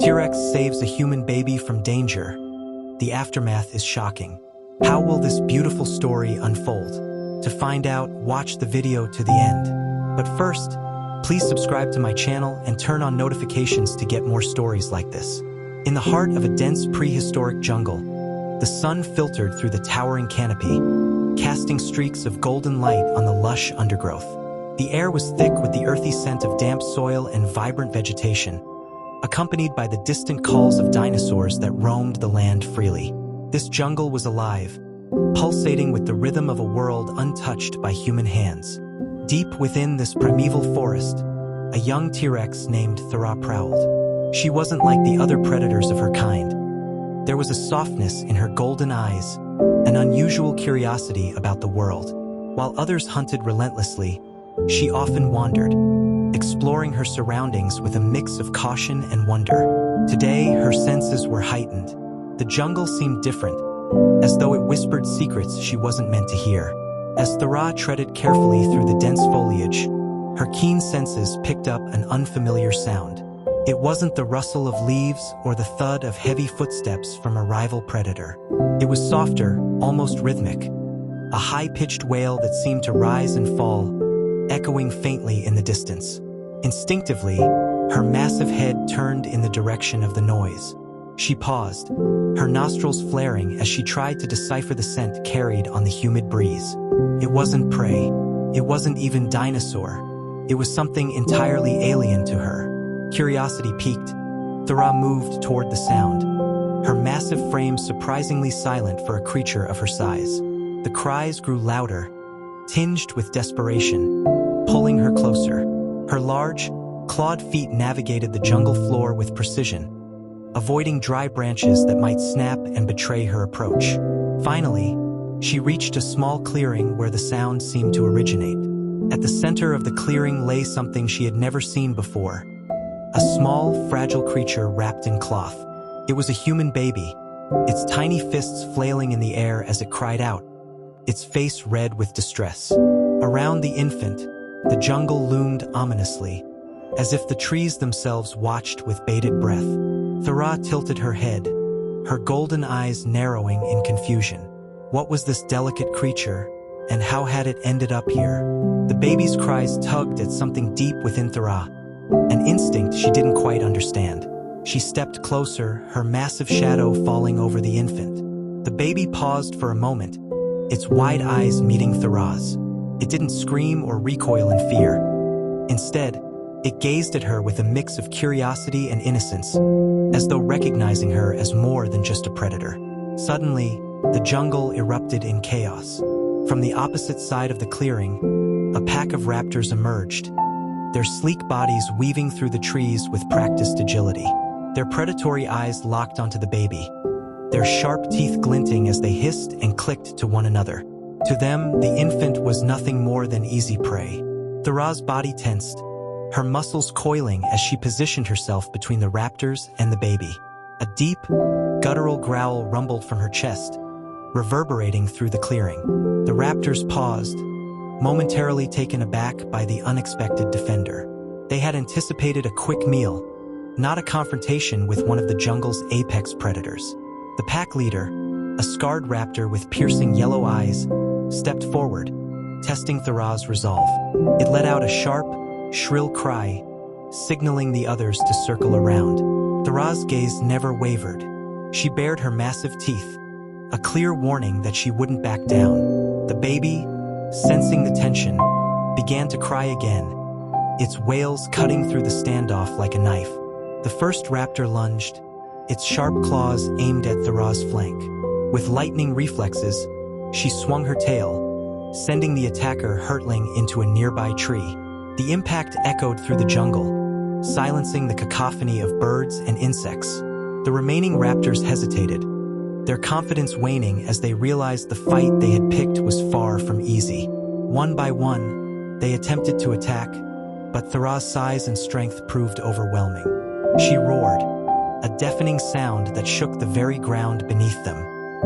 T-Rex saves a human baby from danger. The aftermath is shocking. How will this beautiful story unfold? To find out, watch the video to the end. But first, please subscribe to my channel and turn on notifications to get more stories like this. In the heart of a dense prehistoric jungle, the sun filtered through the towering canopy, casting streaks of golden light on the lush undergrowth. The air was thick with the earthy scent of damp soil and vibrant vegetation, accompanied by the distant calls of dinosaurs that roamed the land freely. This jungle was alive, pulsating with the rhythm of a world untouched by human hands. Deep within this primeval forest, a young T-Rex named Thra prowled. She wasn't like the other predators of her kind. There was a softness in her golden eyes, an unusual curiosity about the world. While others hunted relentlessly, she often wandered, exploring her surroundings with a mix of caution and wonder. Today, her senses were heightened. The jungle seemed different, as though it whispered secrets she wasn't meant to hear. As Thra treaded carefully through the dense foliage, her keen senses picked up an unfamiliar sound. It wasn't the rustle of leaves or the thud of heavy footsteps from a rival predator. It was softer, almost rhythmic, a high-pitched wail that seemed to rise and fall, echoing faintly in the distance. Instinctively, her massive head turned in the direction of the noise. She paused, her nostrils flaring as she tried to decipher the scent carried on the humid breeze. It wasn't prey. It wasn't even dinosaur. It was something entirely alien to her. Curiosity piqued. Thra moved toward the sound, her massive frame surprisingly silent for a creature of her size. The cries grew louder, tinged with desperation, pulling her closer. Her large, clawed feet navigated the jungle floor with precision, avoiding dry branches that might snap and betray her approach. Finally, she reached a small clearing where the sound seemed to originate. At the center of the clearing lay something she had never seen before. A small, fragile creature wrapped in cloth. It was a human baby, its tiny fists flailing in the air as it cried out, its face red with distress. Around the infant, the jungle loomed ominously, as if the trees themselves watched with bated breath. Thra tilted her head, her golden eyes narrowing in confusion. What was this delicate creature, and how had it ended up here? The baby's cries tugged at something deep within Thra, an instinct she didn't quite understand. She stepped closer, her massive shadow falling over the infant. The baby paused for a moment, its wide eyes meeting Thra's. It didn't scream or recoil in fear. Instead, it gazed at her with a mix of curiosity and innocence, as though recognizing her as more than just a predator. Suddenly, the jungle erupted in chaos. From the opposite side of the clearing, a pack of raptors emerged, their sleek bodies weaving through the trees with practiced agility. Their predatory eyes locked onto the baby, their sharp teeth glinting as they hissed and clicked to one another. To them, the infant was nothing more than easy prey. Thra's body tensed, her muscles coiling as she positioned herself between the raptors and the baby. A deep, guttural growl rumbled from her chest, reverberating through the clearing. The raptors paused, momentarily taken aback by the unexpected defender. They had anticipated a quick meal, not a confrontation with one of the jungle's apex predators. The pack leader, a scarred raptor with piercing yellow eyes, stepped forward, testing Thra's resolve. It let out a sharp, shrill cry, signaling the others to circle around. Thra's gaze never wavered. She bared her massive teeth, a clear warning that she wouldn't back down. The baby, sensing the tension, began to cry again, its wails cutting through the standoff like a knife. The first raptor lunged, its sharp claws aimed at Thra's flank. With lightning reflexes, she swung her tail, sending the attacker hurtling into a nearby tree. The impact echoed through the jungle, silencing the cacophony of birds and insects. The remaining raptors hesitated, their confidence waning as they realized the fight they had picked was far from easy. One by one, they attempted to attack, but Thra's size and strength proved overwhelming. She roared, a deafening sound that shook the very ground beneath them.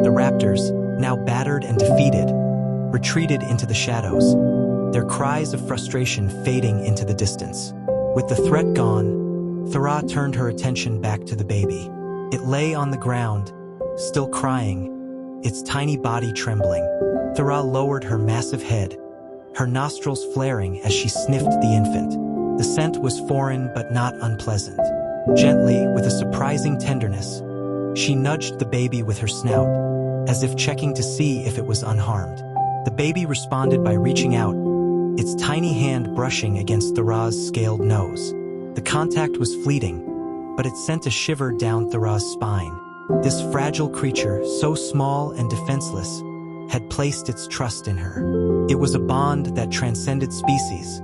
The raptors, now battered and defeated, retreated into the shadows, their cries of frustration fading into the distance. With the threat gone, Thara turned her attention back to the baby. It lay on the ground, still crying, its tiny body trembling. Thara lowered her massive head, her nostrils flaring as she sniffed the infant. The scent was foreign but not unpleasant. Gently, with a surprising tenderness, she nudged the baby with her snout, as if checking to see if it was unharmed. The baby responded by reaching out, its tiny hand brushing against Thara's scaled nose. The contact was fleeting, but it sent a shiver down Thara's spine. This fragile creature, so small and defenseless, had placed its trust in her. It was a bond that transcended species,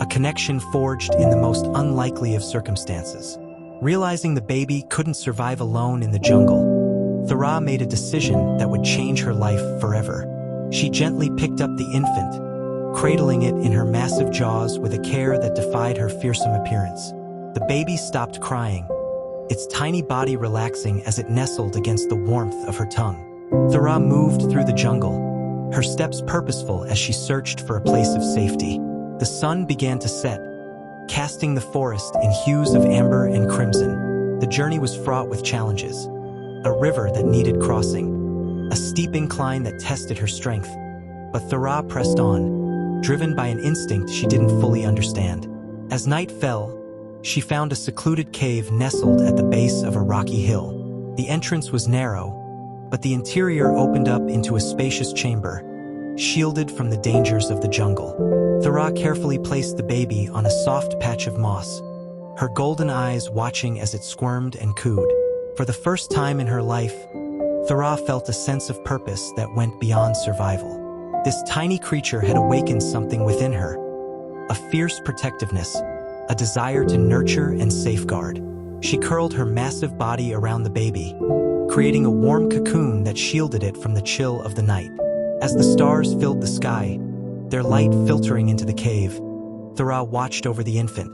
a connection forged in the most unlikely of circumstances. Realizing the baby couldn't survive alone in the jungle, Thara made a decision that would change her life forever. She gently picked up the infant, cradling it in her massive jaws with a care that defied her fearsome appearance. The baby stopped crying, its tiny body relaxing as it nestled against the warmth of her tongue. Thara moved through the jungle, her steps purposeful as she searched for a place of safety. The sun began to set, casting the forest in hues of amber and crimson. The journey was fraught with challenges. A river that needed crossing, a steep incline that tested her strength. But Thara pressed on, driven by an instinct she didn't fully understand. As night fell, she found a secluded cave nestled at the base of a rocky hill. The entrance was narrow, but the interior opened up into a spacious chamber, shielded from the dangers of the jungle. Thara carefully placed the baby on a soft patch of moss, her golden eyes watching as it squirmed and cooed. For the first time in her life, Thara felt a sense of purpose that went beyond survival. This tiny creature had awakened something within her, a fierce protectiveness, a desire to nurture and safeguard. She curled her massive body around the baby, creating a warm cocoon that shielded it from the chill of the night. As the stars filled the sky, their light filtering into the cave, Thara watched over the infant,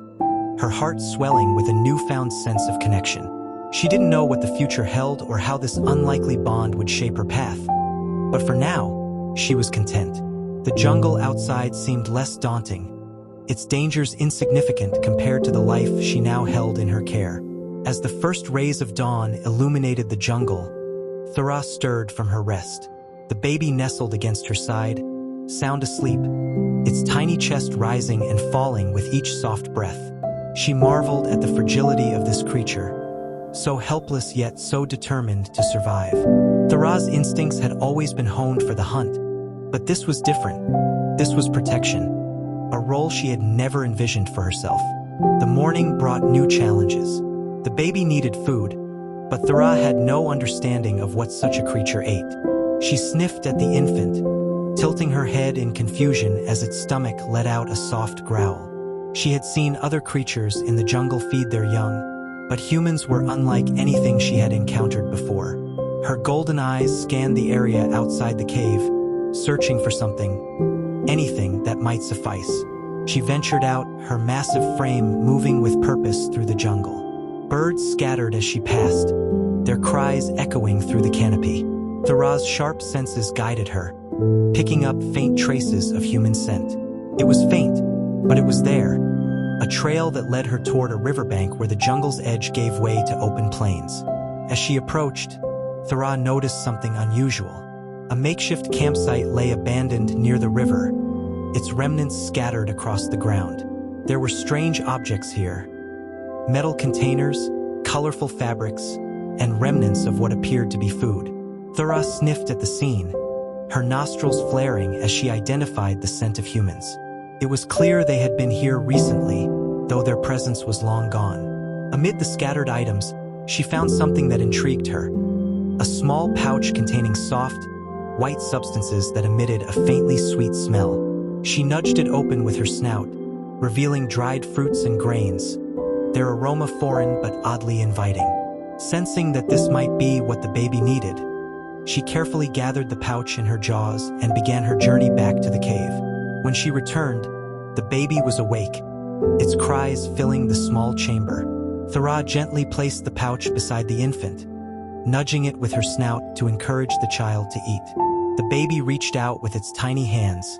her heart swelling with a newfound sense of connection. She didn't know what the future held or how this unlikely bond would shape her path. But for now, she was content. The jungle outside seemed less daunting, its dangers insignificant compared to the life she now held in her care. As the first rays of dawn illuminated the jungle, Thara stirred from her rest. The baby nestled against her side, sound asleep, its tiny chest rising and falling with each soft breath. She marveled at the fragility of this creature, so helpless yet so determined to survive. Thara's instincts had always been honed for the hunt, but this was different. This was protection, a role she had never envisioned for herself. The morning brought new challenges. The baby needed food, but Thara had no understanding of what such a creature ate. She sniffed at the infant, tilting her head in confusion as its stomach let out a soft growl. She had seen other creatures in the jungle feed their young, but humans were unlike anything she had encountered before. Her golden eyes scanned the area outside the cave, searching for something, anything that might suffice. She ventured out, her massive frame moving with purpose through the jungle. Birds scattered as she passed, their cries echoing through the canopy. Thara's sharp senses guided her, picking up faint traces of human scent. It was faint, but it was there, a trail that led her toward a riverbank where the jungle's edge gave way to open plains. As she approached, Thara noticed something unusual. A makeshift campsite lay abandoned near the river, its remnants scattered across the ground. There were strange objects here, metal containers, colorful fabrics, and remnants of what appeared to be food. Thara sniffed at the scene, her nostrils flaring as she identified the scent of humans. It was clear they had been here recently, though their presence was long gone. Amid the scattered items, she found something that intrigued her. A small pouch containing soft, white substances that emitted a faintly sweet smell. She nudged it open with her snout, revealing dried fruits and grains, their aroma foreign but oddly inviting. Sensing that this might be what the baby needed, she carefully gathered the pouch in her jaws and began her journey back to the cave. When she returned, the baby was awake, its cries filling the small chamber. Thara gently placed the pouch beside the infant, nudging it with her snout to encourage the child to eat. The baby reached out with its tiny hands,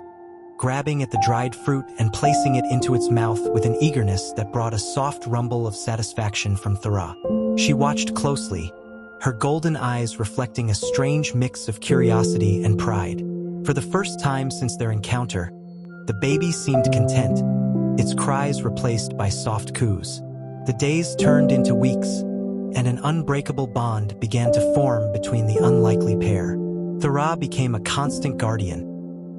grabbing at the dried fruit and placing it into its mouth with an eagerness that brought a soft rumble of satisfaction from Thra. She watched closely, her golden eyes reflecting a strange mix of curiosity and pride. For the first time since their encounter, the baby seemed content, its cries replaced by soft coos. The days turned into weeks, and an unbreakable bond began to form between the unlikely pair. Thra became a constant guardian,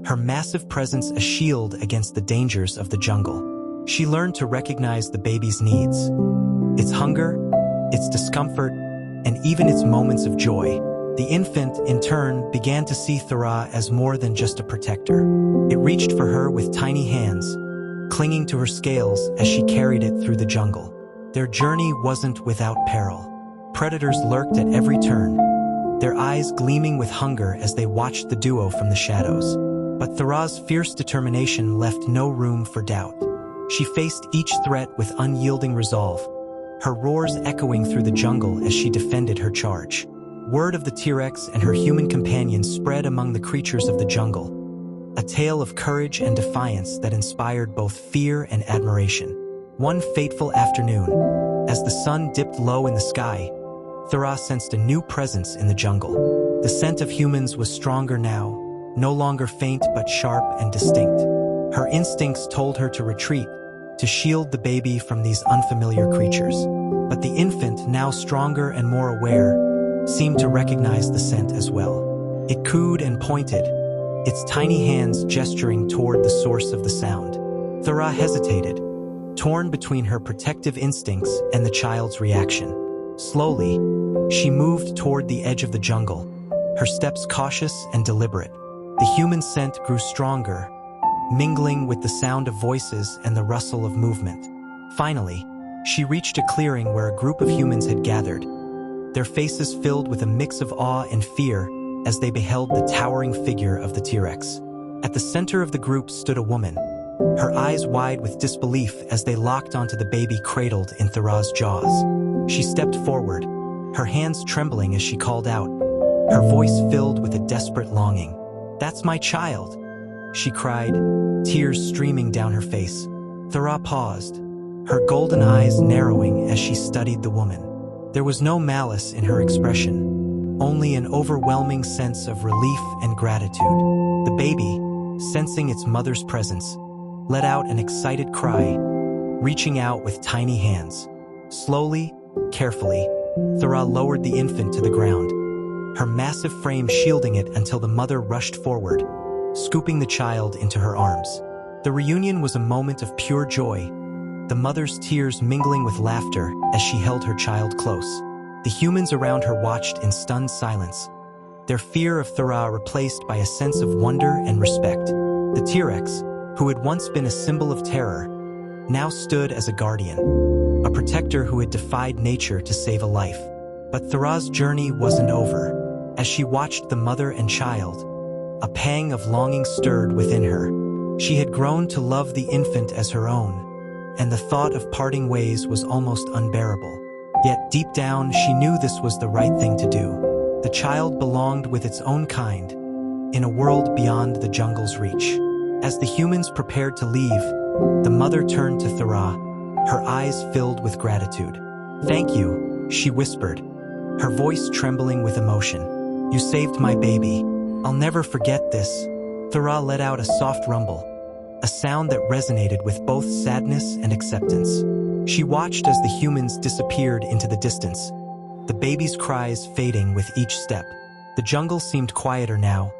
her massive presence a shield against the dangers of the jungle. She learned to recognize the baby's needs, its hunger, its discomfort, and even its moments of joy. The infant, in turn, began to see Thra as more than just a protector. It reached for her with tiny hands, clinging to her scales as she carried it through the jungle. Their journey wasn't without peril. Predators lurked at every turn, their eyes gleaming with hunger as they watched the duo from the shadows. But Thra's fierce determination left no room for doubt. She faced each threat with unyielding resolve, her roars echoing through the jungle as she defended her charge. Word of the T-Rex and her human companions spread among the creatures of the jungle, a tale of courage and defiance that inspired both fear and admiration. One fateful afternoon, as the sun dipped low in the sky, Thra sensed a new presence in the jungle. The scent of humans was stronger now, no longer faint but sharp and distinct. Her instincts told her to retreat, to shield the baby from these unfamiliar creatures. But the infant, now stronger and more aware, seemed to recognize the scent as well. It cooed and pointed, its tiny hands gesturing toward the source of the sound. Thra hesitated, torn between her protective instincts and the child's reaction. Slowly, she moved toward the edge of the jungle, her steps cautious and deliberate. The human scent grew stronger, mingling with the sound of voices and the rustle of movement. Finally, she reached a clearing where a group of humans had gathered, their faces filled with a mix of awe and fear as they beheld the towering figure of the T-Rex. At the center of the group stood a woman, her eyes wide with disbelief as they locked onto the baby cradled in Thra's jaws. She stepped forward, her hands trembling as she called out, her voice filled with a desperate longing. "That's my child," she cried, tears streaming down her face. Thra paused, her golden eyes narrowing as she studied the woman. There was no malice in her expression, only an overwhelming sense of relief and gratitude. The baby, sensing its mother's presence, let out an excited cry, reaching out with tiny hands. Slowly, carefully, Thra lowered the infant to the ground, her massive frame shielding it until the mother rushed forward, scooping the child into her arms. The reunion was a moment of pure joy, the mother's tears mingling with laughter as she held her child close. The humans around her watched in stunned silence, their fear of Thra replaced by a sense of wonder and respect. The T-Rex, who had once been a symbol of terror, now stood as a guardian, a protector who had defied nature to save a life. But Thra's journey wasn't over. As she watched the mother and child, a pang of longing stirred within her. She had grown to love the infant as her own, and the thought of parting ways was almost unbearable. Yet deep down, she knew this was the right thing to do. The child belonged with its own kind, in a world beyond the jungle's reach. As the humans prepared to leave, the mother turned to Thra, her eyes filled with gratitude. "Thank you," she whispered, her voice trembling with emotion. "You saved my baby. I'll never forget this." Thra let out a soft rumble, a sound that resonated with both sadness and acceptance. She watched as the humans disappeared into the distance, the baby's cries fading with each step. The jungle seemed quieter now,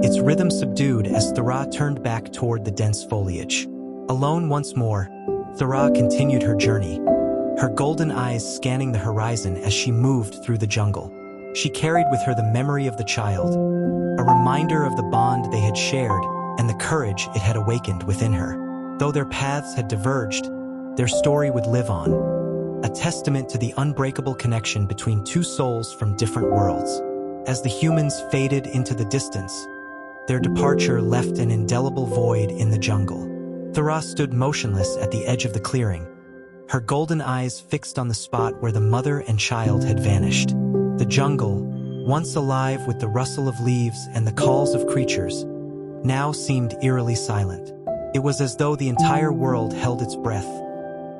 its rhythm subdued as Thra turned back toward the dense foliage. Alone once more, Thra continued her journey, her golden eyes scanning the horizon as she moved through the jungle. She carried with her the memory of the child, a reminder of the bond they had shared and the courage it had awakened within her. Though their paths had diverged, their story would live on, a testament to the unbreakable connection between two souls from different worlds. As the humans faded into the distance, their departure left an indelible void in the jungle. Thra stood motionless at the edge of the clearing, her golden eyes fixed on the spot where the mother and child had vanished. The jungle, once alive with the rustle of leaves and the calls of creatures, now seemed eerily silent. It was as though the entire world held its breath,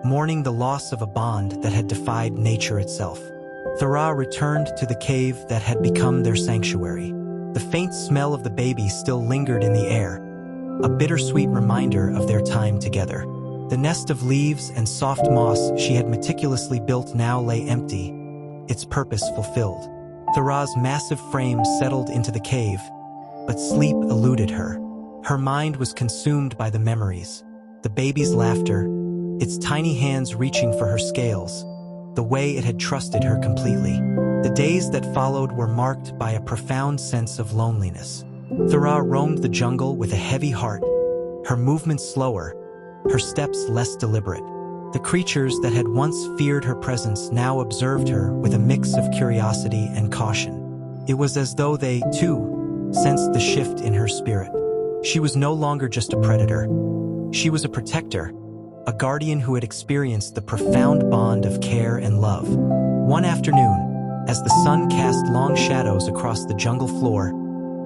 mourning the loss of a bond that had defied nature itself. Thra returned to the cave that had become their sanctuary. The faint smell of the baby still lingered in the air, a bittersweet reminder of their time together. The nest of leaves and soft moss she had meticulously built now lay empty, its purpose fulfilled. Thra's massive frame settled into the cave, but sleep eluded her. Her mind was consumed by the memories, the baby's laughter, its tiny hands reaching for her scales, the way it had trusted her completely. The days that followed were marked by a profound sense of loneliness. Thra roamed the jungle with a heavy heart, her movements slower, her steps less deliberate. The creatures that had once feared her presence now observed her with a mix of curiosity and caution. It was as though they, too, sensed the shift in her spirit. She was no longer just a predator. She was a protector, a guardian who had experienced the profound bond of care and love. One afternoon, as the sun cast long shadows across the jungle floor,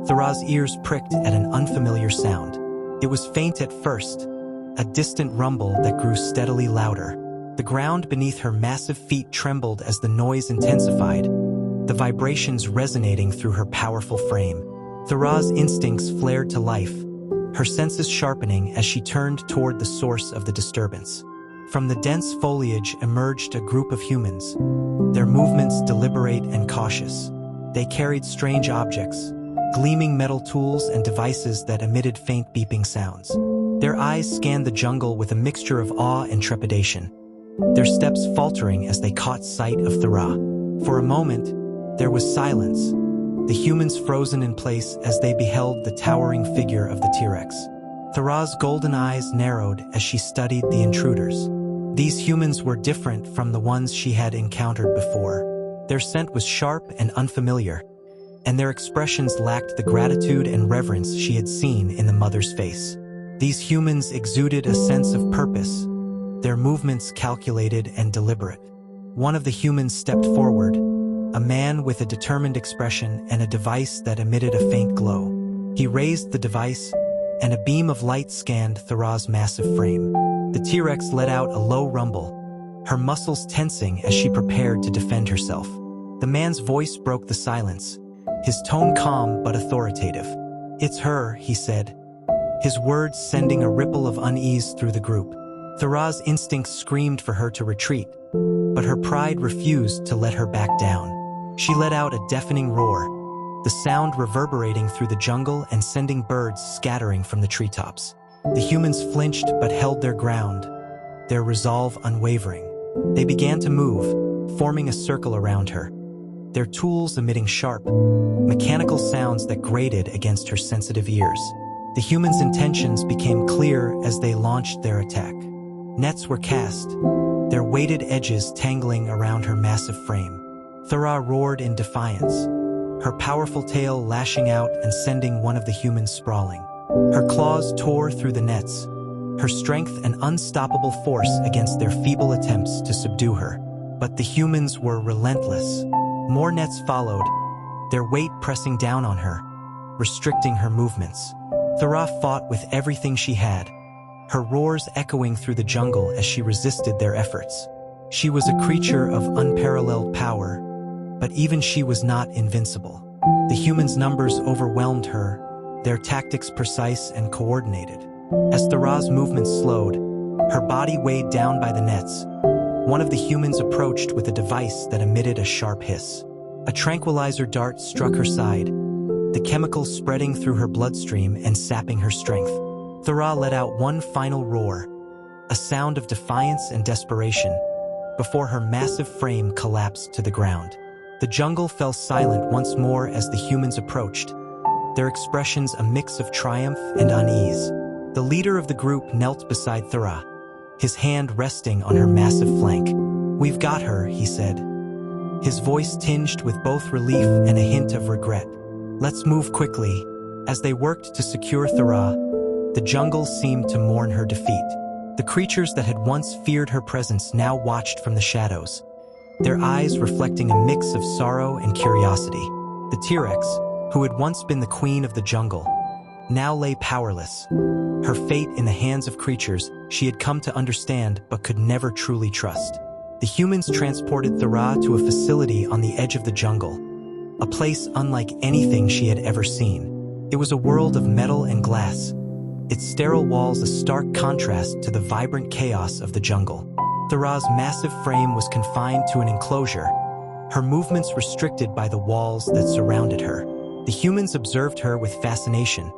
Thra's ears pricked at an unfamiliar sound. It was faint at first, a distant rumble that grew steadily louder. The ground beneath her massive feet trembled as the noise intensified, the vibrations resonating through her powerful frame. Thra's instincts flared to life, her senses sharpening as she turned toward the source of the disturbance. From the dense foliage emerged a group of humans, their movements deliberate and cautious. They carried strange objects, gleaming metal tools and devices that emitted faint beeping sounds. Their eyes scanned the jungle with a mixture of awe and trepidation, their steps faltering as they caught sight of Thra. For a moment, there was silence, the humans frozen in place as they beheld the towering figure of the T-Rex. Thra's golden eyes narrowed as she studied the intruders. These humans were different from the ones she had encountered before. Their scent was sharp and unfamiliar, and their expressions lacked the gratitude and reverence she had seen in the mother's face. These humans exuded a sense of purpose, their movements calculated and deliberate. One of the humans stepped forward, a man with a determined expression and a device that emitted a faint glow. He raised the device, and a beam of light scanned Thra's massive frame. The T-Rex let out a low rumble, her muscles tensing as she prepared to defend herself. The man's voice broke the silence, his tone calm but authoritative. "It's her," he said, his words sending a ripple of unease through the group. Thra's instincts screamed for her to retreat, but her pride refused to let her back down. She let out a deafening roar, the sound reverberating through the jungle and sending birds scattering from the treetops. The humans flinched but held their ground, their resolve unwavering. They began to move, forming a circle around her, their tools emitting sharp, mechanical sounds that grated against her sensitive ears. The humans' intentions became clear as they launched their attack. Nets were cast, their weighted edges tangling around her massive frame. Thra roared in defiance, her powerful tail lashing out and sending one of the humans sprawling. Her claws tore through the nets, her strength an unstoppable force against their feeble attempts to subdue her. But the humans were relentless. More nets followed, their weight pressing down on her, restricting her movements. Thra fought with everything she had, her roars echoing through the jungle as she resisted their efforts. She was a creature of unparalleled power, but even she was not invincible. The humans' numbers overwhelmed her, their tactics precise and coordinated. As Thra's movements slowed, her body weighed down by the nets, one of the humans approached with a device that emitted a sharp hiss. A tranquilizer dart struck her side, the chemicals spreading through her bloodstream and sapping her strength. Thra let out one final roar, a sound of defiance and desperation, before her massive frame collapsed to the ground. The jungle fell silent once more as the humans approached, their expressions a mix of triumph and unease. The leader of the group knelt beside Thra, his hand resting on her massive flank. "We've got her," he said, his voice tinged with both relief and a hint of regret. "Let's move quickly." As they worked to secure Thra, the jungle seemed to mourn her defeat. The creatures that had once feared her presence now watched from the shadows, their eyes reflecting a mix of sorrow and curiosity. The T-Rex, who had once been the queen of the jungle, now lay powerless, her fate in the hands of creatures she had come to understand but could never truly trust. The humans transported Thara to a facility on the edge of the jungle, a place unlike anything she had ever seen. It was a world of metal and glass, its sterile walls a stark contrast to the vibrant chaos of the jungle. Thara's massive frame was confined to an enclosure, her movements restricted by the walls that surrounded her. The humans observed her with fascination,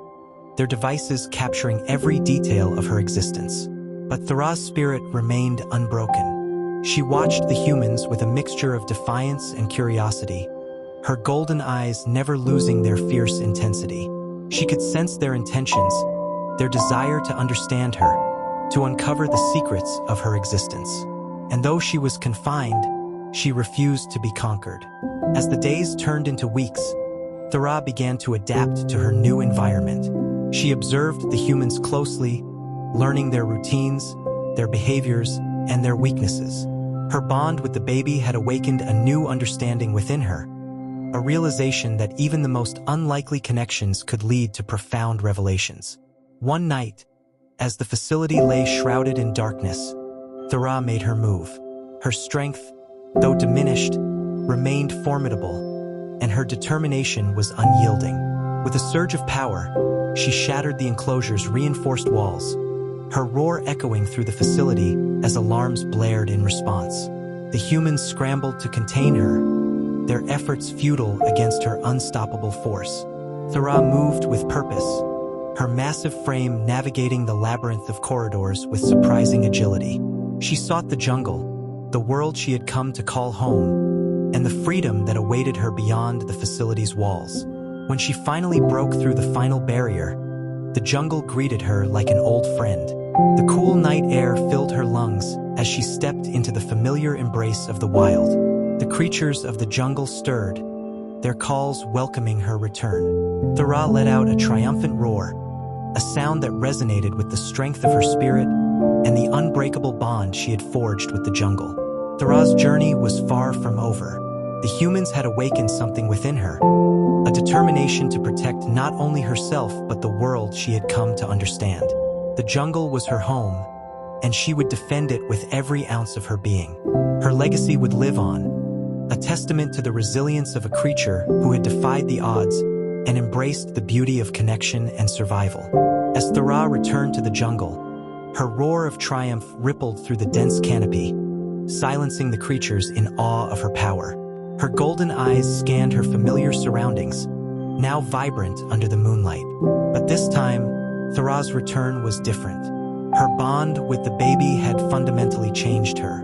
their devices capturing every detail of her existence. But Thara's spirit remained unbroken. She watched the humans with a mixture of defiance and curiosity, her golden eyes never losing their fierce intensity. She could sense their intentions, their desire to understand her, to uncover the secrets of her existence. And though she was confined, she refused to be conquered. As the days turned into weeks, Thara began to adapt to her new environment. She observed the humans closely, learning their routines, their behaviors, and their weaknesses. Her bond with the baby had awakened a new understanding within her, a realization that even the most unlikely connections could lead to profound revelations. One night, as the facility lay shrouded in darkness, Thara made her move. Her strength, though diminished, remained formidable, and her determination was unyielding. With a surge of power, she shattered the enclosure's reinforced walls, her roar echoing through the facility as alarms blared in response. The humans scrambled to contain her, their efforts futile against her unstoppable force. Thara moved with purpose, her massive frame navigating the labyrinth of corridors with surprising agility. She sought the jungle, the world she had come to call home, and the freedom that awaited her beyond the facility's walls. When she finally broke through the final barrier, the jungle greeted her like an old friend. The cool night air filled her lungs as she stepped into the familiar embrace of the wild. The creatures of the jungle stirred, their calls welcoming her return. Thara let out a triumphant roar, a sound that resonated with the strength of her spirit and the unbreakable bond she had forged with the jungle. Thara's journey was far from over. The humans had awakened something within her, a determination to protect not only herself but the world she had come to understand. The jungle was her home, and she would defend it with every ounce of her being. Her legacy would live on, a testament to the resilience of a creature who had defied the odds and embraced the beauty of connection and survival. As Thara returned to the jungle, her roar of triumph rippled through the dense canopy, silencing the creatures in awe of her power. Her golden eyes scanned her familiar surroundings, now vibrant under the moonlight. But this time, Thara's return was different. Her bond with the baby had fundamentally changed her.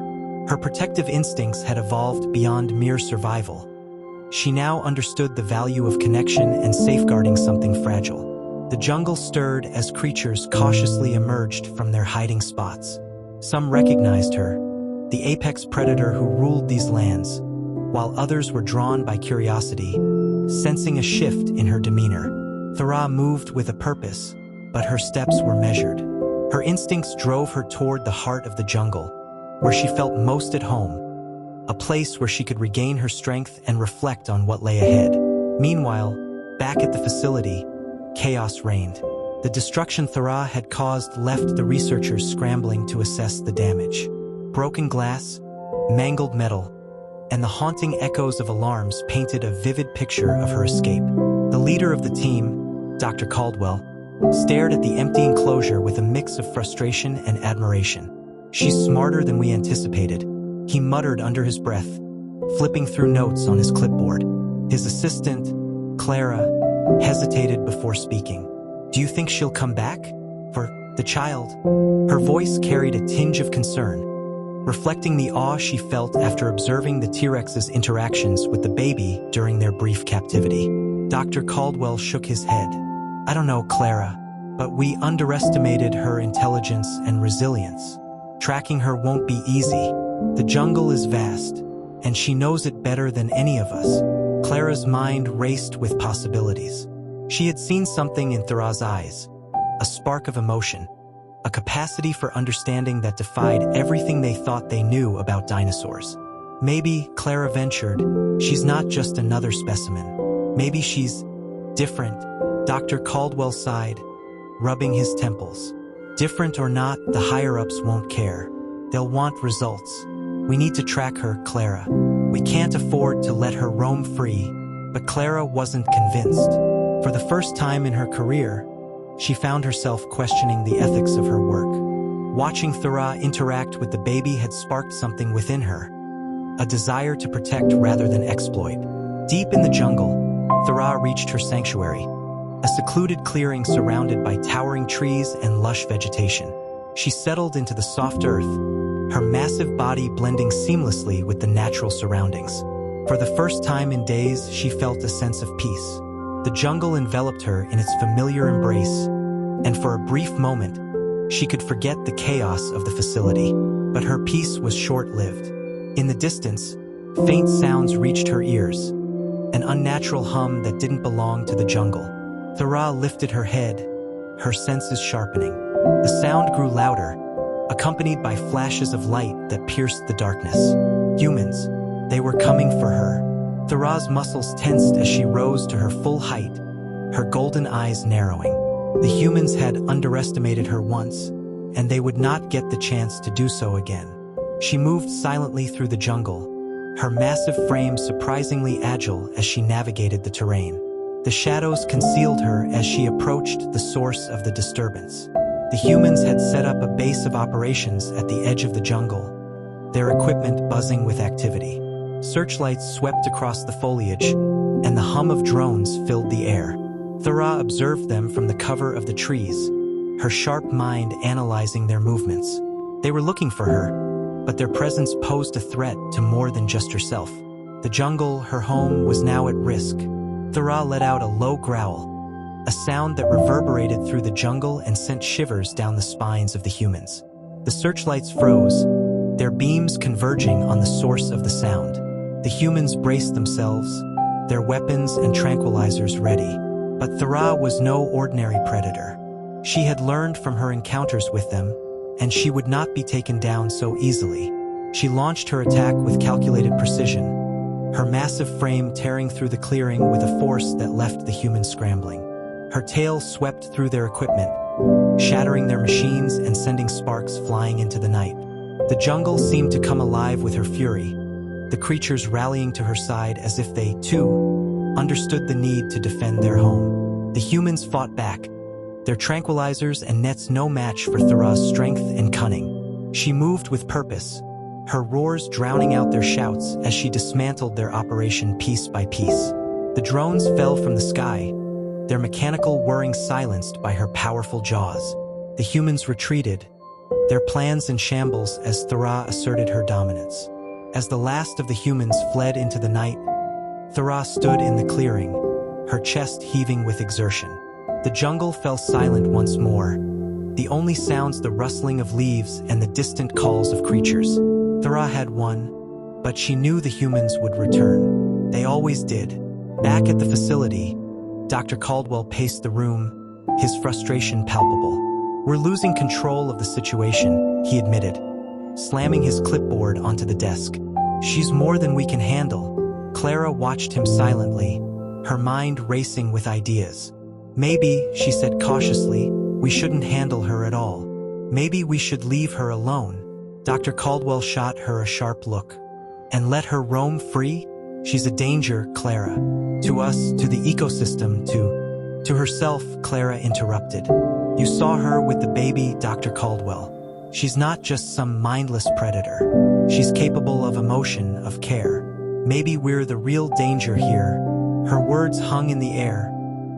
Her protective instincts had evolved beyond mere survival. She now understood the value of connection and safeguarding something fragile. The jungle stirred as creatures cautiously emerged from their hiding spots. Some recognized her, the apex predator who ruled these lands, while others were drawn by curiosity, sensing a shift in her demeanor. Thara moved with a purpose, but her steps were measured. Her instincts drove her toward the heart of the jungle, where she felt most at home, a place where she could regain her strength and reflect on what lay ahead. Meanwhile, back at the facility, chaos reigned. The destruction Thara had caused left the researchers scrambling to assess the damage. Broken glass, mangled metal, and the haunting echoes of alarms painted a vivid picture of her escape. The leader of the team, Dr. Caldwell, stared at the empty enclosure with a mix of frustration and admiration. "She's smarter than we anticipated," he muttered under his breath, flipping through notes on his clipboard. His assistant, Clara, hesitated before speaking. "Do you think she'll come back? For the child?" Her voice carried a tinge of concern, reflecting the awe she felt after observing the T-Rex's interactions with the baby during their brief captivity. Dr. Caldwell shook his head. "I don't know, Clara, but we underestimated her intelligence and resilience. Tracking her won't be easy. The jungle is vast, and she knows it better than any of us." Clara's mind raced with possibilities. She had seen something in Thara's eyes, a spark of emotion, a capacity for understanding that defied everything they thought they knew about dinosaurs. Maybe, Clara ventured, she's not just another specimen. Maybe she's different. Dr. Caldwell sighed, rubbing his temples. Different or not, the higher-ups won't care. They'll want results. We need to track her, Clara. We can't afford to let her roam free. But Clara wasn't convinced. For the first time in her career, she found herself questioning the ethics of her work. Watching Thara interact with the baby had sparked something within her, a desire to protect rather than exploit. Deep in the jungle, Thara reached her sanctuary, a secluded clearing surrounded by towering trees and lush vegetation. She settled into the soft earth, her massive body blending seamlessly with the natural surroundings. For the first time in days, she felt a sense of peace. The jungle enveloped her in its familiar embrace, and for a brief moment, she could forget the chaos of the facility. But her peace was short-lived. In the distance, faint sounds reached her ears, an unnatural hum that didn't belong to the jungle. Thara lifted her head, her senses sharpening. The sound grew louder, accompanied by flashes of light that pierced the darkness. Humans, they were coming for her. Thara's muscles tensed as she rose to her full height, her golden eyes narrowing. The humans had underestimated her once, and they would not get the chance to do so again. She moved silently through the jungle, her massive frame surprisingly agile as she navigated the terrain. The shadows concealed her as she approached the source of the disturbance. The humans had set up a base of operations at the edge of the jungle, their equipment buzzing with activity. Searchlights swept across the foliage, and the hum of drones filled the air. Thara observed them from the cover of the trees, her sharp mind analyzing their movements. They were looking for her, but their presence posed a threat to more than just herself. The jungle, her home, was now at risk. Thara let out a low growl, a sound that reverberated through the jungle and sent shivers down the spines of the humans. The searchlights froze, their beams converging on the source of the sound. The humans braced themselves, their weapons and tranquilizers ready. But Thara was no ordinary predator. She had learned from her encounters with them, and she would not be taken down so easily. She launched her attack with calculated precision, her massive frame tearing through the clearing with a force that left the humans scrambling. Her tail swept through their equipment, shattering their machines and sending sparks flying into the night. The jungle seemed to come alive with her fury, the creatures rallying to her side as if they, too, understood the need to defend their home. The humans fought back, their tranquilizers and nets no match for Thara's strength and cunning. She moved with purpose, her roars drowning out their shouts as she dismantled their operation piece by piece. The drones fell from the sky, their mechanical whirring silenced by her powerful jaws. The humans retreated, their plans in shambles as Thara asserted her dominance. As the last of the humans fled into the night, Thara stood in the clearing, her chest heaving with exertion. The jungle fell silent once more, the only sounds the rustling of leaves and the distant calls of creatures. Thara had won, but she knew the humans would return. They always did. Back at the facility, Dr. Caldwell paced the room, his frustration palpable. "We're losing control of the situation," he admitted, slamming his clipboard onto the desk. "She's more than we can handle." Clara watched him silently, her mind racing with ideas. "Maybe," she said cautiously, "we shouldn't handle her at all. Maybe we should leave her alone." Dr. Caldwell shot her a sharp look. "And let her roam free? She's a danger, Clara. To us, to the ecosystem, to herself," Clara interrupted. "You saw her with the baby, Dr. Caldwell. She's not just some mindless predator. She's capable of emotion, of care. Maybe we're the real danger here." Her words hung in the air,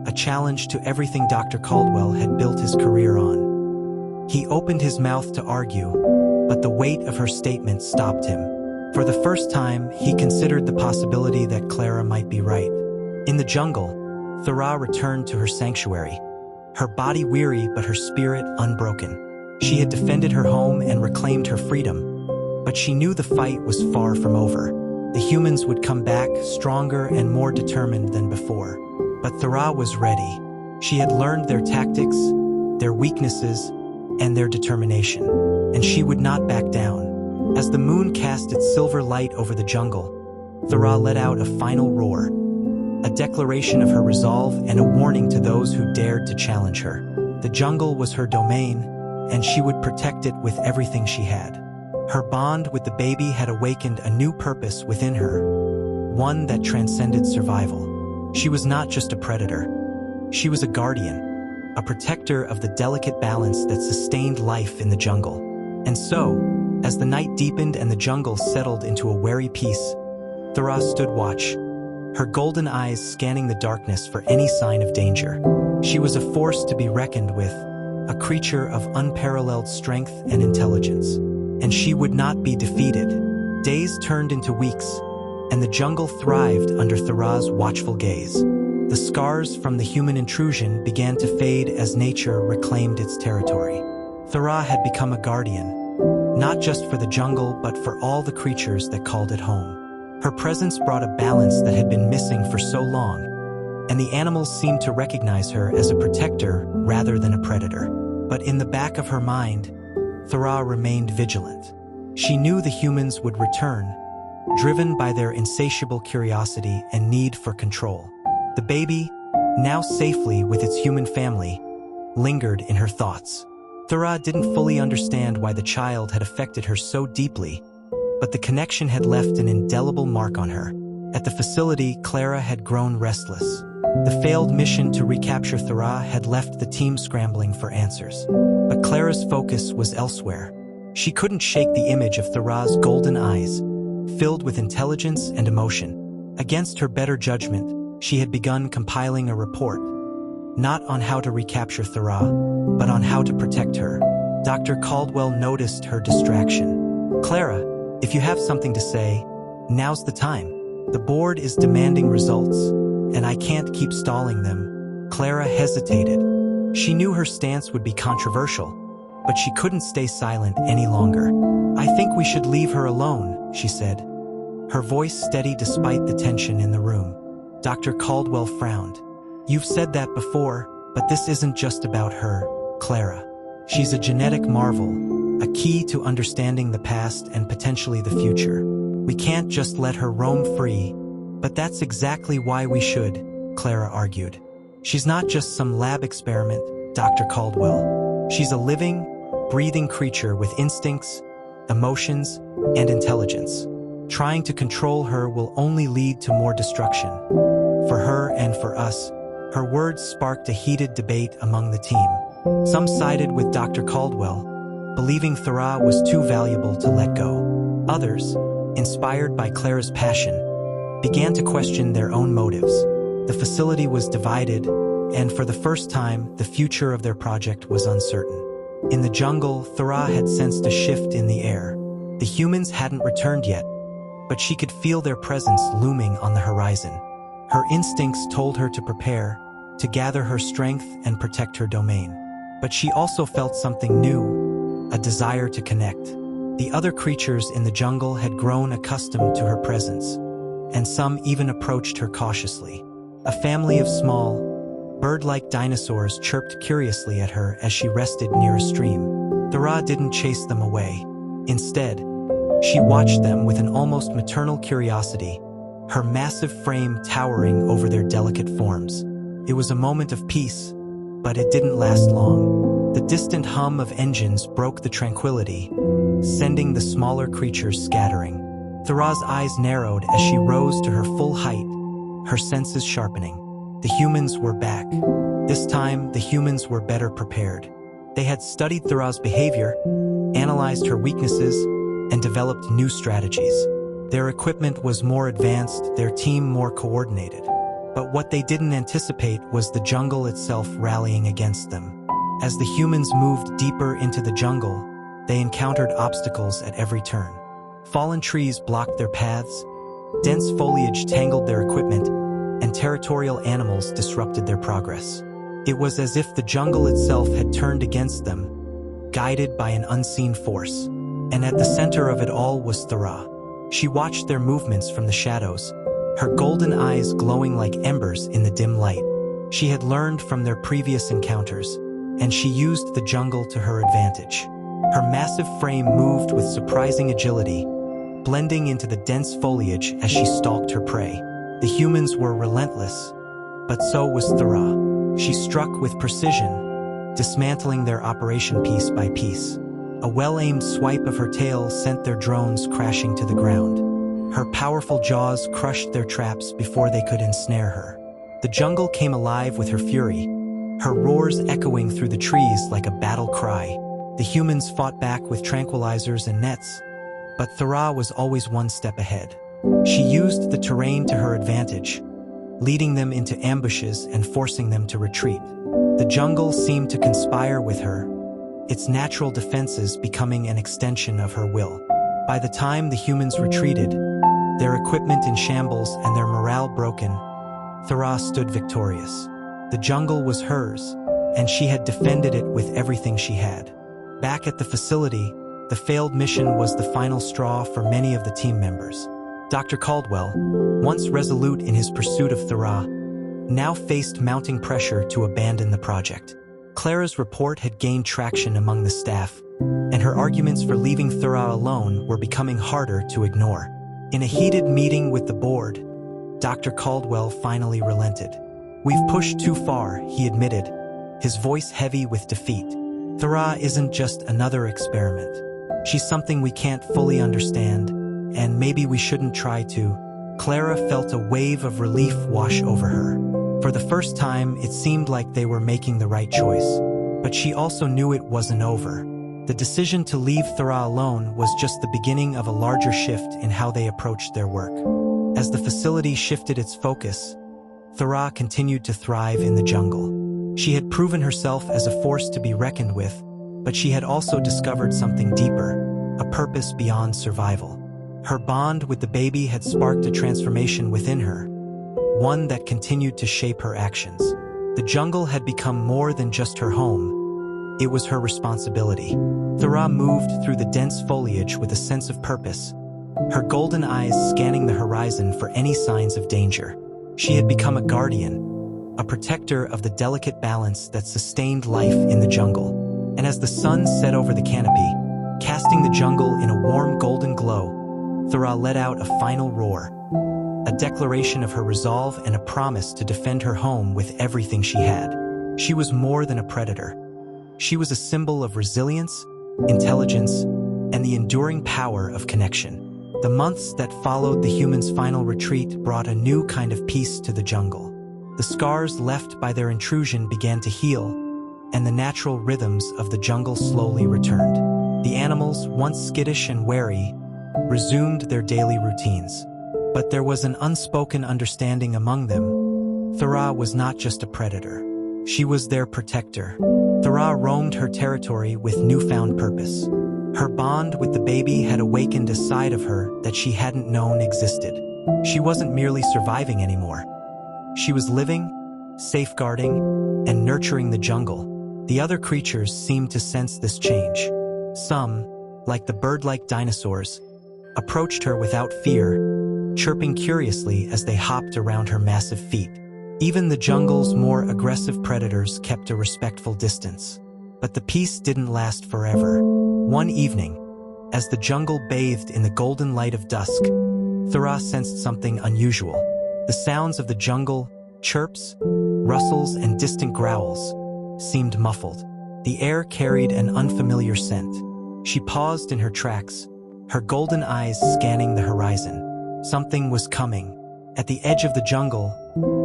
a challenge to everything Dr. Caldwell had built his career on. He opened his mouth to argue, but the weight of her statement stopped him. For the first time, he considered the possibility that Clara might be right. In the jungle, Thara returned to her sanctuary, her body weary but her spirit unbroken. She had defended her home and reclaimed her freedom, but she knew the fight was far from over. The humans would come back stronger and more determined than before. But Thara was ready. She had learned their tactics, their weaknesses, and their determination, and she would not back down. As the moon cast its silver light over the jungle, Thara let out a final roar. a declaration of her resolve and a warning to those who dared to challenge her. The jungle was her domain, and she would protect it with everything she had. Her bond with the baby had awakened a new purpose within her, one that transcended survival. She was not just a predator. She was a guardian, a protector of the delicate balance that sustained life in the jungle. And so, as the night deepened and the jungle settled into a wary peace, Thara stood watch, her golden eyes scanning the darkness for any sign of danger. She was a force to be reckoned with, a creature of unparalleled strength and intelligence. And she would not be defeated. Days turned into weeks, and the jungle thrived under Thara's watchful gaze. The scars from the human intrusion began to fade as nature reclaimed its territory. Thara had become a guardian, not just for the jungle but for all the creatures that called it home. Her presence brought a balance that had been missing for so long, and the animals seemed to recognize her as a protector rather than a predator. But in the back of her mind, Thara remained vigilant. She knew the humans would return, driven by their insatiable curiosity and need for control. The baby, now safely with its human family, lingered in her thoughts. Thara didn't fully understand why the child had affected her so deeply, but the connection had left an indelible mark on her. At the facility, Clara had grown restless. The failed mission to recapture Thara had left the team scrambling for answers. But Clara's focus was elsewhere. She couldn't shake the image of Thara's golden eyes, filled with intelligence and emotion. Against her better judgment, she had begun compiling a report, not on how to recapture Thara, but on how to protect her. Dr. Caldwell noticed her distraction. "Clara, if you have something to say, now's the time. The board is demanding results, and I can't keep stalling them." Clara hesitated. She knew her stance would be controversial, but she couldn't stay silent any longer. "I think we should leave her alone," she said, her voice steady despite the tension in the room. Dr. Caldwell frowned. "You've said that before, but this isn't just about her, Clara. She's a genetic marvel, a key to understanding the past and potentially the future. We can't just let her roam free." "But that's exactly why we should," Clara argued. "She's not just some lab experiment, Dr. Caldwell. She's a living, breathing creature with instincts, emotions, and intelligence. Trying to control her will only lead to more destruction. For her and for us." Her words sparked a heated debate among the team. Some sided with Dr. Caldwell, believing Thara was too valuable to let go. Others, inspired by Clara's passion, began to question their own motives. The facility was divided, and for the first time, the future of their project was uncertain. In the jungle, Thara had sensed a shift in the air. The humans hadn't returned yet, but she could feel their presence looming on the horizon. Her instincts told her to prepare, to gather her strength and protect her domain. But she also felt something new, a desire to connect. The other creatures in the jungle had grown accustomed to her presence, and some even approached her cautiously. A family of small, bird-like dinosaurs chirped curiously at her as she rested near a stream. Thara didn't chase them away. Instead, she watched them with an almost maternal curiosity, her massive frame towering over their delicate forms. It was a moment of peace, but it didn't last long. The distant hum of engines broke the tranquility, sending the smaller creatures scattering. Thara's eyes narrowed as she rose to her full height, her senses sharpening. The humans were back. This time, the humans were better prepared. They had studied Thara's behavior, analyzed her weaknesses, and developed new strategies. Their equipment was more advanced, their team more coordinated. But what they didn't anticipate was the jungle itself rallying against them. As the humans moved deeper into the jungle, they encountered obstacles at every turn. Fallen trees blocked their paths, dense foliage tangled their equipment, and territorial animals disrupted their progress. It was as if the jungle itself had turned against them, guided by an unseen force. And at the center of it all was Thara. She watched their movements from the shadows, her golden eyes glowing like embers in the dim light. She had learned from their previous encounters, and she used the jungle to her advantage. Her massive frame moved with surprising agility, blending into the dense foliage as she stalked her prey. The humans were relentless, but so was Thra. She struck with precision, dismantling their operation piece by piece. A well-aimed swipe of her tail sent their drones crashing to the ground. Her powerful jaws crushed their traps before they could ensnare her. The jungle came alive with her fury, her roars echoing through the trees like a battle cry. The humans fought back with tranquilizers and nets, but Thra was always one step ahead. She used the terrain to her advantage, leading them into ambushes and forcing them to retreat. The jungle seemed to conspire with her, its natural defenses becoming an extension of her will. By the time the humans retreated, their equipment in shambles and their morale broken, Thra stood victorious. The jungle was hers, and she had defended it with everything she had. Back at the facility, the failed mission was the final straw for many of the team members. Dr. Caldwell, once resolute in his pursuit of Thra, now faced mounting pressure to abandon the project. Clara's report had gained traction among the staff, and her arguments for leaving Thra alone were becoming harder to ignore. In a heated meeting with the board, Dr. Caldwell finally relented. "We've pushed too far," he admitted, his voice heavy with defeat. "Thra isn't just another experiment. She's something we can't fully understand, and maybe we shouldn't try to." Clara felt a wave of relief wash over her. For the first time, it seemed like they were making the right choice. But she also knew it wasn't over. The decision to leave Thra alone was just the beginning of a larger shift in how they approached their work. As the facility shifted its focus, Thra continued to thrive in the jungle. She had proven herself as a force to be reckoned with, but she had also discovered something deeper, a purpose beyond survival. Her bond with the baby had sparked a transformation within her, one that continued to shape her actions. The jungle had become more than just her home. It was her responsibility. Thra moved through the dense foliage with a sense of purpose, her golden eyes scanning the horizon for any signs of danger. She had become a guardian, a protector of the delicate balance that sustained life in the jungle. And as the sun set over the canopy, casting the jungle in a warm golden glow, Thra let out a final roar, a declaration of her resolve and a promise to defend her home with everything she had. She was more than a predator. She was a symbol of resilience, intelligence, and the enduring power of connection. The months that followed the humans' final retreat brought a new kind of peace to the jungle. The scars left by their intrusion began to heal, and the natural rhythms of the jungle slowly returned. The animals, once skittish and wary, resumed their daily routines. But there was an unspoken understanding among them. Thra was not just a predator. She was their protector. Thra roamed her territory with newfound purpose. Her bond with the baby had awakened a side of her that she hadn't known existed. She wasn't merely surviving anymore. She was living, safeguarding, and nurturing the jungle. The other creatures seemed to sense this change. Some, like the bird-like dinosaurs, approached her without fear, chirping curiously as they hopped around her massive feet. Even the jungle's more aggressive predators kept a respectful distance. But the peace didn't last forever. One evening, as the jungle bathed in the golden light of dusk, Thra sensed something unusual. The sounds of the jungle, chirps, rustles, and distant growls, seemed muffled. The air carried an unfamiliar scent. She paused in her tracks, her golden eyes scanning the horizon. Something was coming. At the edge of the jungle,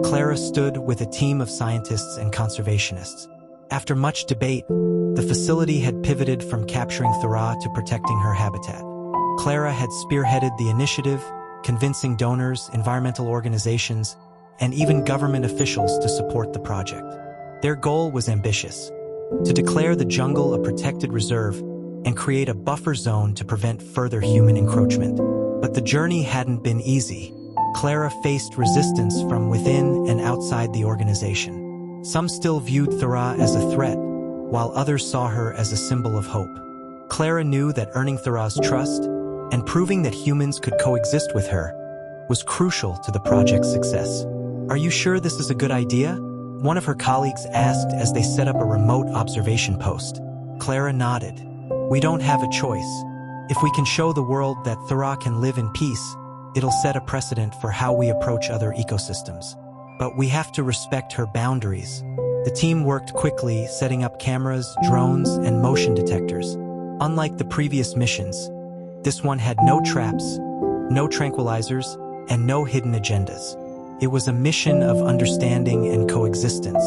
Clara stood with a team of scientists and conservationists. After much debate, the facility had pivoted from capturing Thra to protecting her habitat. Clara had spearheaded the initiative, convincing donors, environmental organizations, and even government officials to support the project. Their goal was ambitious: to declare the jungle a protected reserve and create a buffer zone to prevent further human encroachment. But the journey hadn't been easy. Clara faced resistance from within and outside the organization. Some still viewed Thra as a threat, while others saw her as a symbol of hope. Clara knew that earning Thra's trust and proving that humans could coexist with her was crucial to the project's success. "Are you sure this is a good idea?" one of her colleagues asked as they set up a remote observation post. Clara nodded. "We don't have a choice. If we can show the world that Thra can live in peace, It'll set a precedent for how we approach other ecosystems. But we have to respect her boundaries. The team worked quickly, setting up cameras, drones, and motion detectors. Unlike the previous missions, this one had no traps, no tranquilizers, and no hidden agendas. It was a mission of understanding and coexistence.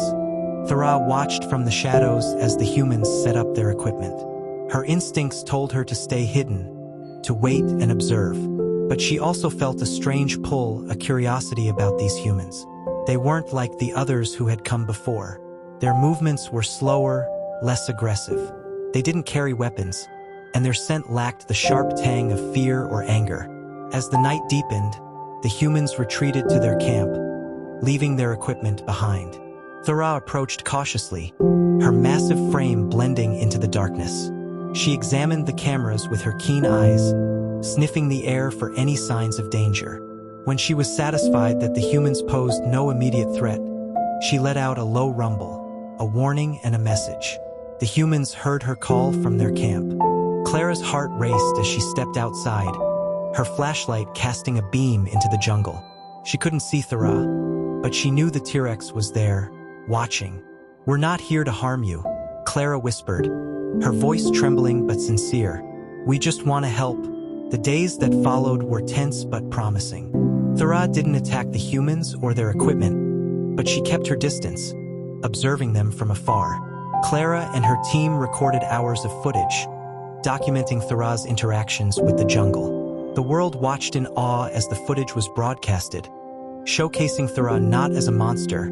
Thara watched from the shadows as the humans set up their equipment. Her instincts told her to stay hidden, to wait and observe. But she also felt a strange pull, a curiosity about these humans. They weren't like the others who had come before. Their movements were slower, less aggressive. They didn't carry weapons, and their scent lacked the sharp tang of fear or anger. As the night deepened, the humans retreated to their camp, leaving their equipment behind. Thara approached cautiously, her massive frame blending into the darkness. She examined the cameras with her keen eyes, sniffing the air for any signs of danger. When she was satisfied that the humans posed no immediate threat, she let out a low rumble, a warning and a message. The humans heard her call from their camp. Clara's heart raced as she stepped outside, her flashlight casting a beam into the jungle. She couldn't see Thara, but she knew the T-Rex was there, watching. "We're not here to harm you," Clara whispered, her voice trembling but sincere. "We just want to help." The days that followed were tense but promising. Thara didn't attack the humans or their equipment, but she kept her distance, observing them from afar. Clara and her team recorded hours of footage, documenting Thara's interactions with the jungle. The world watched in awe as the footage was broadcasted, showcasing Thara not as a monster,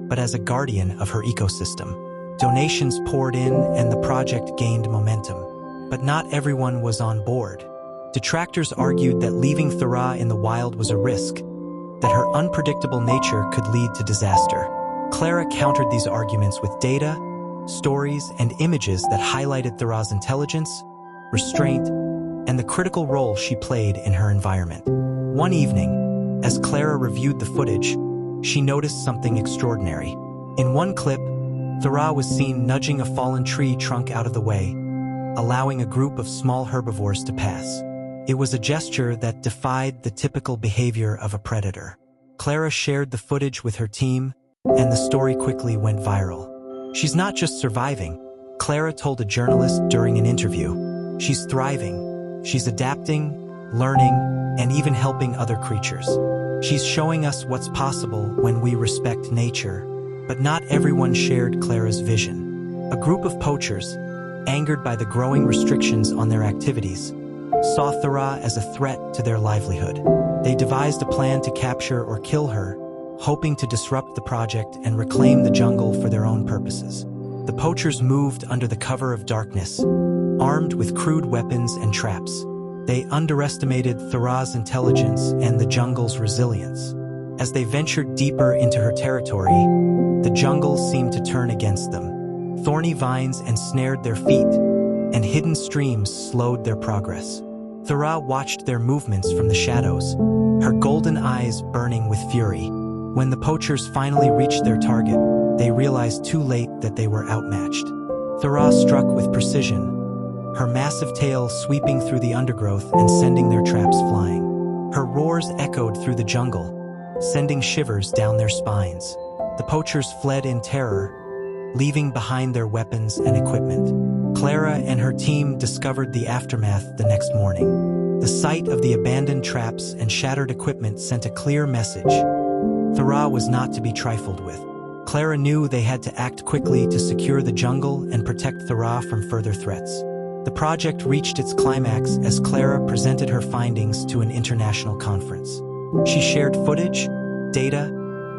but as a guardian of her ecosystem. Donations poured in and the project gained momentum. But not everyone was on board. Detractors argued that leaving Thara in the wild was a risk, that her unpredictable nature could lead to disaster. Clara countered these arguments with data, stories, and images that highlighted Thara's intelligence, restraint, and the critical role she played in her environment. One evening, as Clara reviewed the footage, she noticed something extraordinary. In one clip, Thara was seen nudging a fallen tree trunk out of the way, allowing a group of small herbivores to pass. It was a gesture that defied the typical behavior of a predator. Clara shared the footage with her team, and the story quickly went viral. "She's not just surviving," Clara told a journalist during an interview. "She's thriving. She's adapting, learning, and even helping other creatures. She's showing us what's possible when we respect nature." But not everyone shared Clara's vision. A group of poachers, angered by the growing restrictions on their activities, saw Thara as a threat to their livelihood. They devised a plan to capture or kill her, hoping to disrupt the project and reclaim the jungle for their own purposes. The poachers moved under the cover of darkness, armed with crude weapons and traps. They underestimated Thara's intelligence and the jungle's resilience. As they ventured deeper into her territory, the jungle seemed to turn against them. Thorny vines ensnared their feet, and hidden streams slowed their progress. Thara watched their movements from the shadows, her golden eyes burning with fury. When the poachers finally reached their target, they realized too late that they were outmatched. Thara struck with precision, her massive tail sweeping through the undergrowth and sending their traps flying. Her roars echoed through the jungle, sending shivers down their spines. The poachers fled in terror, leaving behind their weapons and equipment. Clara and her team discovered the aftermath the next morning. The sight of the abandoned traps and shattered equipment sent a clear message. Thara was not to be trifled with. Clara knew they had to act quickly to secure the jungle and protect Thara from further threats. The project reached its climax as Clara presented her findings to an international conference. She shared footage, data,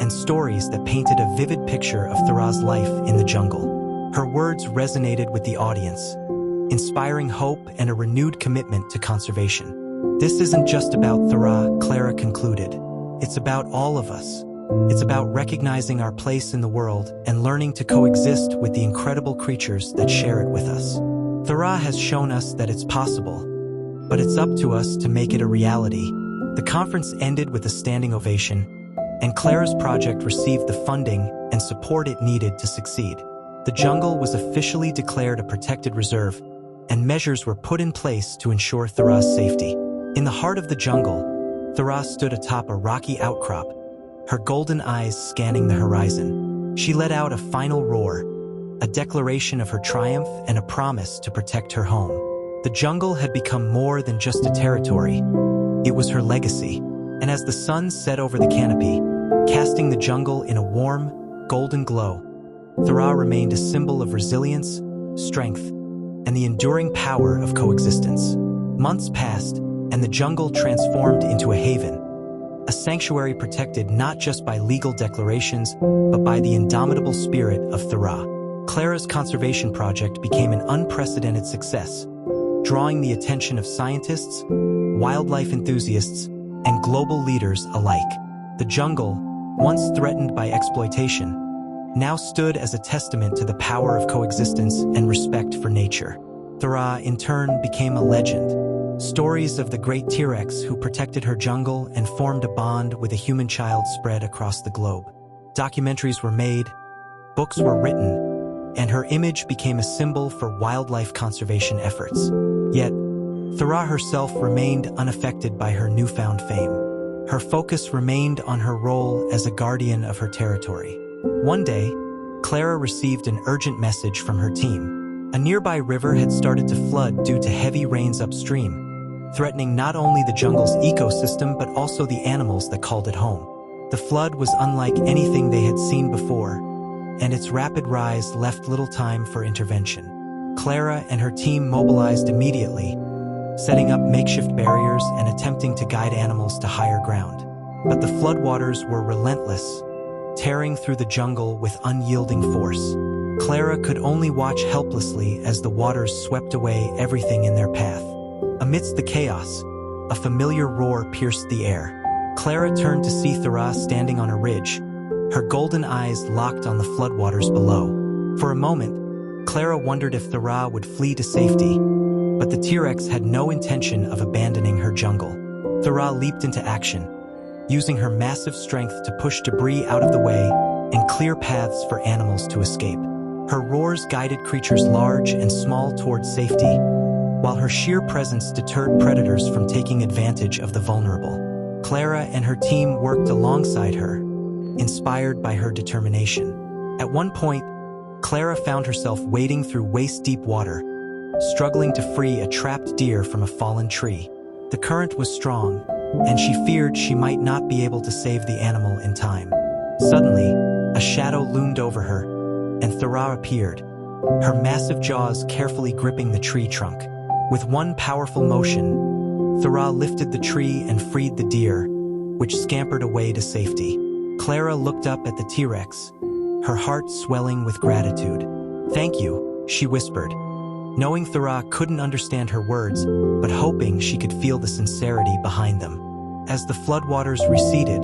and stories that painted a vivid picture of Thara's life in the jungle. Her words resonated with the audience, inspiring hope and a renewed commitment to conservation. "This isn't just about Thara," Clara concluded. "It's about all of us. It's about recognizing our place in the world and learning to coexist with the incredible creatures that share it with us. Thara has shown us that it's possible, but it's up to us to make it a reality." The conference ended with a standing ovation, and Clara's project received the funding and support it needed to succeed. The jungle was officially declared a protected reserve, and measures were put in place to ensure Thara's safety. In the heart of the jungle, Thra stood atop a rocky outcrop, her golden eyes scanning the horizon. She let out a final roar, a declaration of her triumph and a promise to protect her home. The jungle had become more than just a territory. It was her legacy. And as the sun set over the canopy, casting the jungle in a warm, golden glow, Thra remained a symbol of resilience, strength, and the enduring power of coexistence. Months passed, and the jungle transformed into a haven, a sanctuary protected not just by legal declarations, but by the indomitable spirit of Thra. Clara's conservation project became an unprecedented success, drawing the attention of scientists, wildlife enthusiasts, and global leaders alike. The jungle, once threatened by exploitation, now stood as a testament to the power of coexistence and respect for nature. Thra, in turn, became a legend. Stories of the great T-Rex who protected her jungle and formed a bond with a human child spread across the globe. Documentaries were made, books were written, and her image became a symbol for wildlife conservation efforts. Yet, Thra herself remained unaffected by her newfound fame. Her focus remained on her role as a guardian of her territory. One day, Clara received an urgent message from her team. A nearby river had started to flood due to heavy rains upstream, threatening not only the jungle's ecosystem but also the animals that called it home. The flood was unlike anything they had seen before, and its rapid rise left little time for intervention. Clara and her team mobilized immediately, setting up makeshift barriers and attempting to guide animals to higher ground. But the floodwaters were relentless, tearing through the jungle with unyielding force. Clara could only watch helplessly as the waters swept away everything in their path. Amidst the chaos, a familiar roar pierced the air. Clara turned to see Thra standing on a ridge, her golden eyes locked on the floodwaters below. For a moment, Clara wondered if Thra would flee to safety, but the T-Rex had no intention of abandoning her jungle. Thra leaped into action, using her massive strength to push debris out of the way and clear paths for animals to escape. Her roars guided creatures large and small towards safety, while her sheer presence deterred predators from taking advantage of the vulnerable. Clara and her team worked alongside her, inspired by her determination. At one point, Clara found herself wading through waist-deep water, struggling to free a trapped deer from a fallen tree. The current was strong, and she feared she might not be able to save the animal in time. Suddenly, a shadow loomed over her, and Thra appeared, her massive jaws carefully gripping the tree trunk. With one powerful motion, Thra lifted the tree and freed the deer, which scampered away to safety. Clara looked up at the T-Rex, her heart swelling with gratitude. "Thank you," she whispered, knowing Thra couldn't understand her words, but hoping she could feel the sincerity behind them. As the floodwaters receded,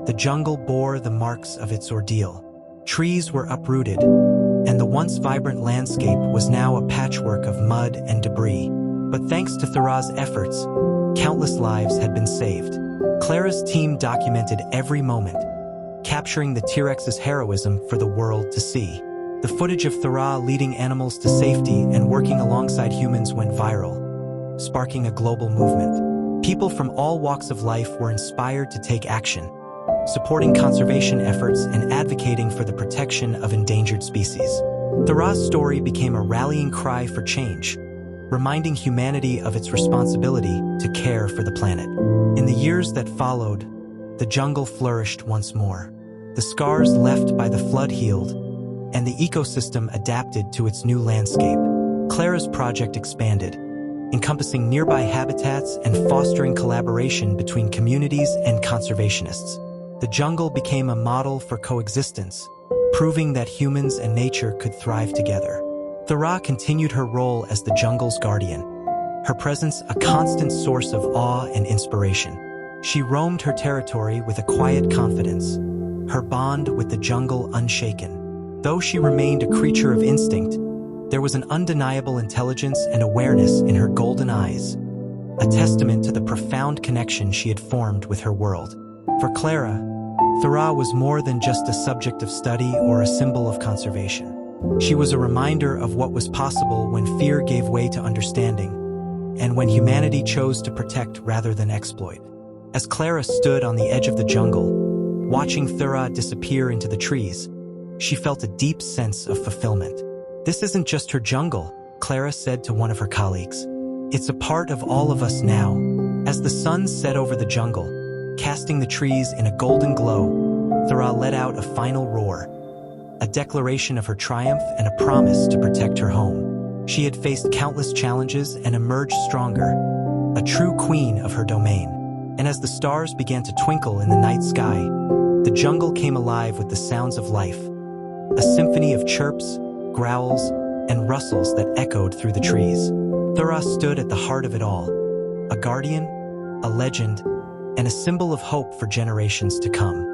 the jungle bore the marks of its ordeal. Trees were uprooted, and the once vibrant landscape was now a patchwork of mud and debris. But thanks to Thra's efforts, countless lives had been saved. Clara's team documented every moment, capturing the T-Rex's heroism for the world to see. The footage of Thra leading animals to safety and working alongside humans went viral, sparking a global movement. People from all walks of life were inspired to take action, supporting conservation efforts and advocating for the protection of endangered species. Thra's story became a rallying cry for change, reminding humanity of its responsibility to care for the planet. In the years that followed, the jungle flourished once more. The scars left by the flood healed, and the ecosystem adapted to its new landscape. Clara's project expanded, encompassing nearby habitats and fostering collaboration between communities and conservationists. The jungle became a model for coexistence, proving that humans and nature could thrive together. Thra continued her role as the jungle's guardian, her presence a constant source of awe and inspiration. She roamed her territory with a quiet confidence, her bond with the jungle unshaken. Though she remained a creature of instinct, there was an undeniable intelligence and awareness in her golden eyes, a testament to the profound connection she had formed with her world. For Clara, Thra was more than just a subject of study or a symbol of conservation. She was a reminder of what was possible when fear gave way to understanding, and when humanity chose to protect rather than exploit. As Clara stood on the edge of the jungle, watching Thura disappear into the trees, she felt a deep sense of fulfillment. "This isn't just her jungle," Clara said to one of her colleagues. "It's a part of all of us now." As the sun set over the jungle, casting the trees in a golden glow, Thura let out a final roar, a declaration of her triumph and a promise to protect her home. She had faced countless challenges and emerged stronger, a true queen of her domain. And as the stars began to twinkle in the night sky, the jungle came alive with the sounds of life, a symphony of chirps, growls, and rustles that echoed through the trees. Thura stood at the heart of it all, a guardian, a legend, and a symbol of hope for generations to come.